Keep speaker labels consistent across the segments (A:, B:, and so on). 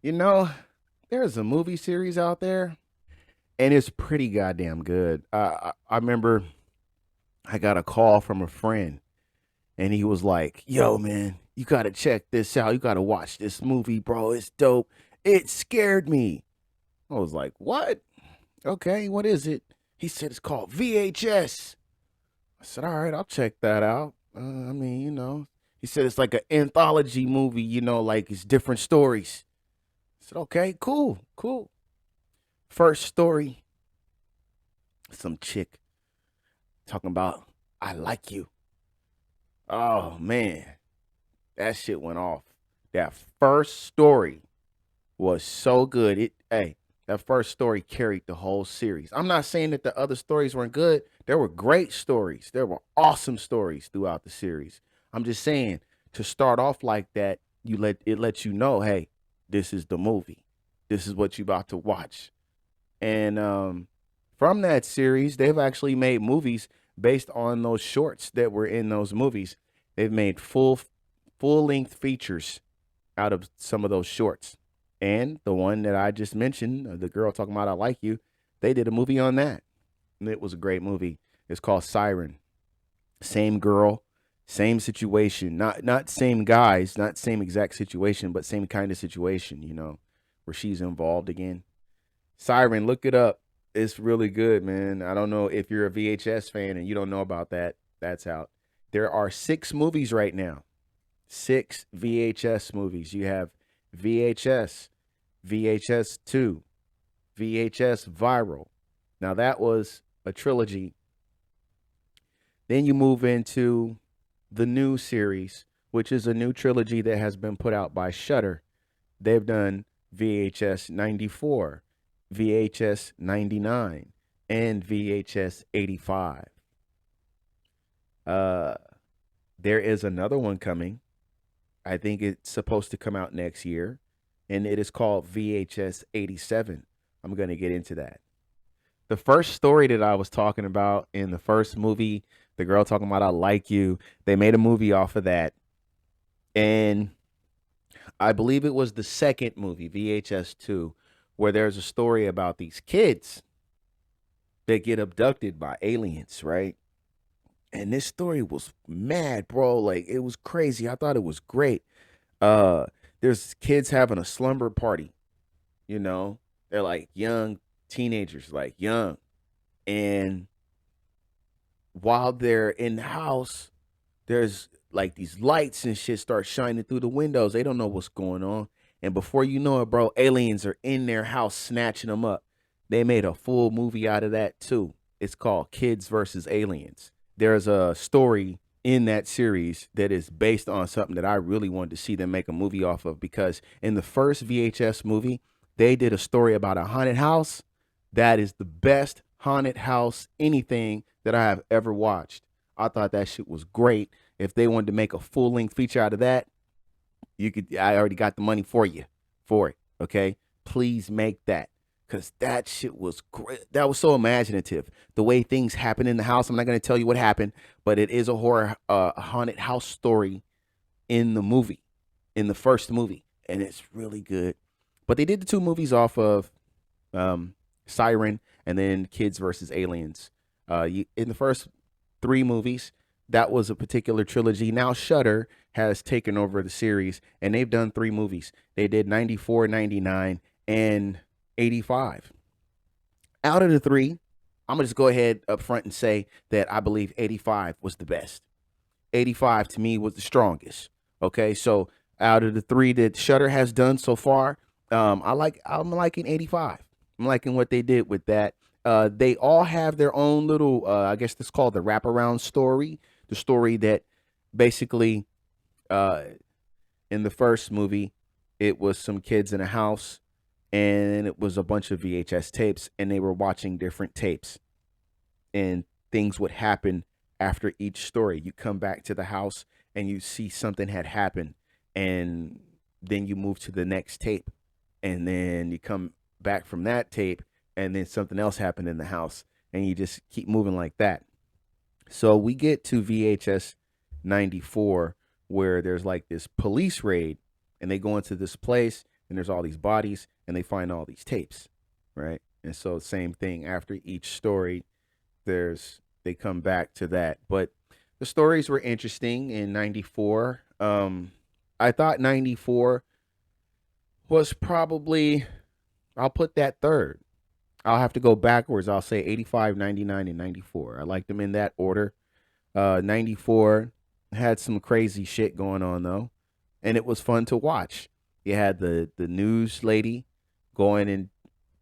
A: You know, there's a movie series out there, and it's pretty goddamn good. I remember I got a call from a friend, and he was like, "Yo, man, you gotta check this out. You gotta watch this movie, bro. It's dope. It scared me." I was like, "What? Okay, what is it?" He said it's called VHS. I said, "All right, I'll check that out." He said it's like an anthology movie. Like it's different stories. I said, "Okay, cool, cool." First story, some chick talking about I like you. Oh man, that shit went off. That first story was so good. That first story carried the whole series. I'm not saying that the other stories weren't good. There were great stories. There were awesome stories throughout the series. I'm just saying to start off like that, lets you know, hey, this is the movie. This is what you about to watch. And from that series, they've actually made movies based on those shorts that were in those movies. They've made full length features out of some of those shorts. And the one that I just mentioned, the girl talking about I like you, they did a movie on that. And it was a great movie. It's called Siren. Same girl, same situation. Not same guys, not same exact situation, but same kind of situation, where she's involved again. Siren, look it up. It's really good, man. I don't know if you're a VHS fan and you don't know about that. That's out. There are 6 movies right now. 6 VHS movies. You have VHS, VHS 2, VHS Viral. Now that was a trilogy. Then you move into the new series, which is a new trilogy that has been put out by Shudder. They've done VHS 94, VHS 99, and VHS 85. There is another one coming. I think it's supposed to come out next year, and it is called VHS 87. I'm going to get into that. The first story that I was talking about in the first movie, the girl talking about I like you, they made a movie off of that. And I believe it was the second movie, VHS 2, where there's a story about these kids that get abducted by aliens, right? And this story was mad, bro. Like it was crazy. I thought it was great. Uh there's kids having a slumber party, you know. They're like young teenagers, like young. And while they're in the house, there's like these lights and shit start shining through the windows. They don't know what's going on. And before you know it, bro, aliens are in their house snatching them up. They made a full movie out of that too. It's called Kids versus Aliens. There's a story in that series that is based on something that I really wanted to see them make a movie off of, because in the first VHS movie, they did a story about a haunted house. That is the best haunted house anything that I have ever watched. I thought that shit was great. If they wanted to make a full length feature out of that, you could. I already got the money for you for it. Okay, please make that, because that shit was great. That was so imaginative. The way things happen in the house. I'm not going to tell you what happened, but it is a horror, haunted house story in the movie, in the first movie, and it's really good. But they did the 2 movies off of Siren and then Kids versus Aliens. In the first 3 movies, that was a particular trilogy. Now Shudder has taken over the series, and they've done 3 movies. They did 94, 99, and 85. Out of the 3, I'm gonna just go ahead up front and say that I believe 85 was the best. 85 to me was the strongest. Okay, so out of the 3 that Shudder has done so far, I'm liking 85. I'm liking what they did with that. They all have their own little, I guess that's called the wraparound story. The story that basically, uh, in the first movie, it was some kids in a house, and it was a bunch of VHS tapes, and they were watching different tapes, and things would happen after each story. You come back to the house and you see something had happened, and then you move to the next tape, and then you come back from that tape, and then something else happened in the house, and you just keep moving like that. So we get to VHS 94, where there's like this police raid, and they go into this place. and there's all these bodies, and they find all these tapes, right? And so same thing after each story, they come back to that. But the stories were interesting in '94. I thought '94 was probably, I'll put that third. I'll have to go backwards. I'll say 85, 99, and 94. I like them in that order. 94 had some crazy shit going on though, and it was fun to watch. You had the news lady going and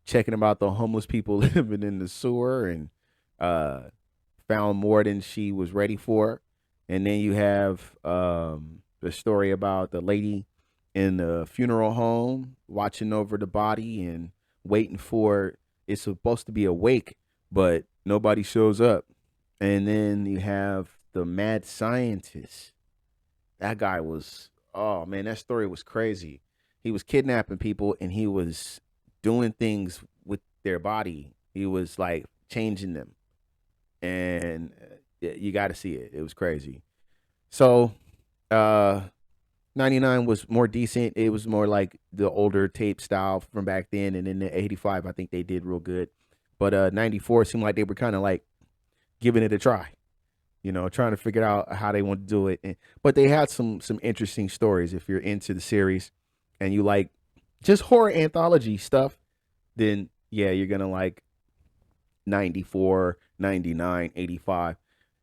A: checking about the homeless people living in the sewer, and uh, found more than she was ready for. And then you have the story about the lady in the funeral home watching over the body and waiting for it's supposed to be awake, but nobody shows up. And then you have the mad scientist. That guy was, oh man, that story was crazy. He was kidnapping people and he was doing things with their body. He was like changing them, and you got to see it. It was crazy. So, uh, 99 was more decent. It was more like the older tape style from back then, and then the 85, I think they did real good. But 94 seemed like they were kind of like giving it a try, trying to figure out how they want to do it. But they had some interesting stories. If you're into the series and you like just horror anthology stuff, then yeah, you're gonna like 94, 99, 85.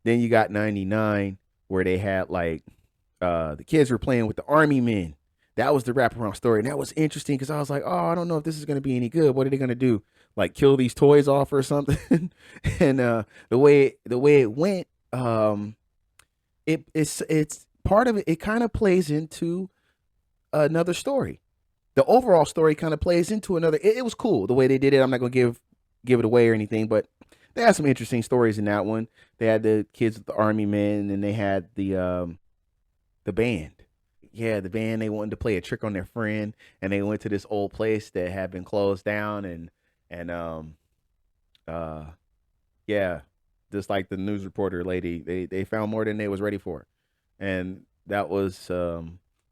A: Then you got 99 where they had like the kids were playing with the army men. That was the wraparound story. And that was interesting because I was like, oh, I don't know if this is gonna be any good. What are they gonna do? Like kill these toys off or something? And the way it went, it's part of it, it kind of plays into another story. The overall story kind of plays into another. It was cool the way they did it. I'm not gonna give it away or anything, but they had some interesting stories in that one. They had the kids with the army men, and they had the band. Yeah, the band. They wanted to play a trick on their friend, and they went to this old place that had been closed down, and uh yeah, just like the news reporter lady, they found more than they was ready for, and that was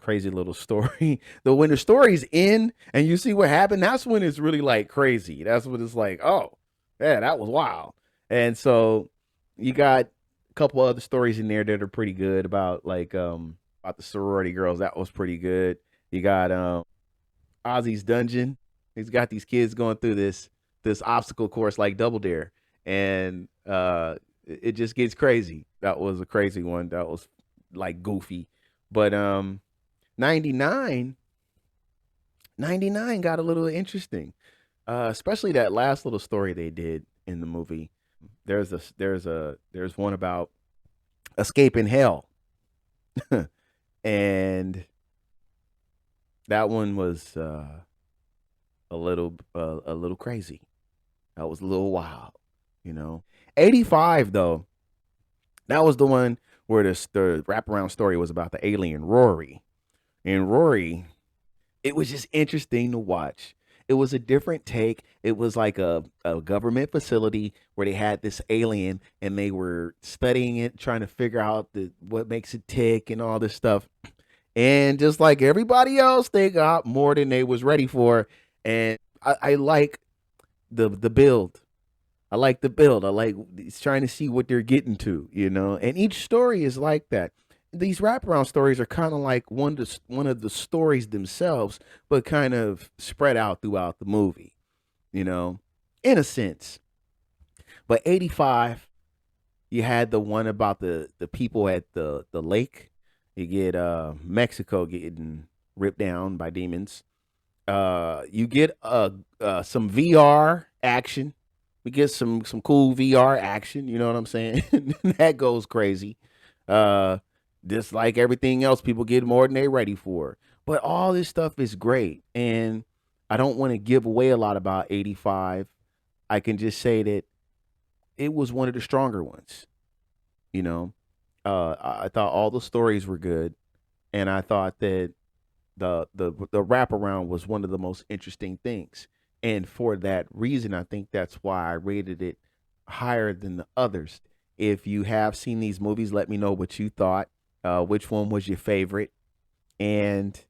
A: crazy little story. Though when the story's in and you see what happened, that's when it's really like crazy. That's when it's like, oh, yeah, that was wild. And so you got a couple other stories in there that are pretty good about like about the sorority girls. That was pretty good. You got Ozzy's Dungeon. He's got these kids going through this obstacle course like Double Dare, and it just gets crazy. That was a crazy one. That was like goofy, but 99, 99 got a little interesting, especially that last little story they did in the movie. There's one about escaping hell, and that one was a little crazy. That was a little wild. 85 though, that was the one where the wraparound story was about the alien Rory. And Rory, it was just interesting to watch. It was a different take. It was like a government facility where they had this alien and they were studying it, trying to figure out what makes it tick and all this stuff. And just like everybody else, they got more than they was ready for. And I like the build. I like the build. I like it's trying to see what they're getting to. And each story is like that. These wraparound stories are kind of like one of the stories themselves, but kind of spread out throughout the movie, you know, in a sense. But 85, you had the one about the people at the lake. You get Mexico getting ripped down by demons. You get some VR action. We get some cool VR action. You know what I'm saying? That goes crazy. Uh, just like everything else, people get more than they ready for. But all this stuff is great, and I don't want to give away a lot about 85. I can just say that it was one of the stronger ones. You know, I thought all the stories were good, and I thought that the wraparound was one of the most interesting things. And for that reason, I think that's why I rated it higher than the others. If you have seen these movies, let me know what you thought. Which one was your favorite? And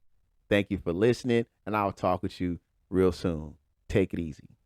A: Thank you for listening, and I'll talk with you real soon. Take it easy.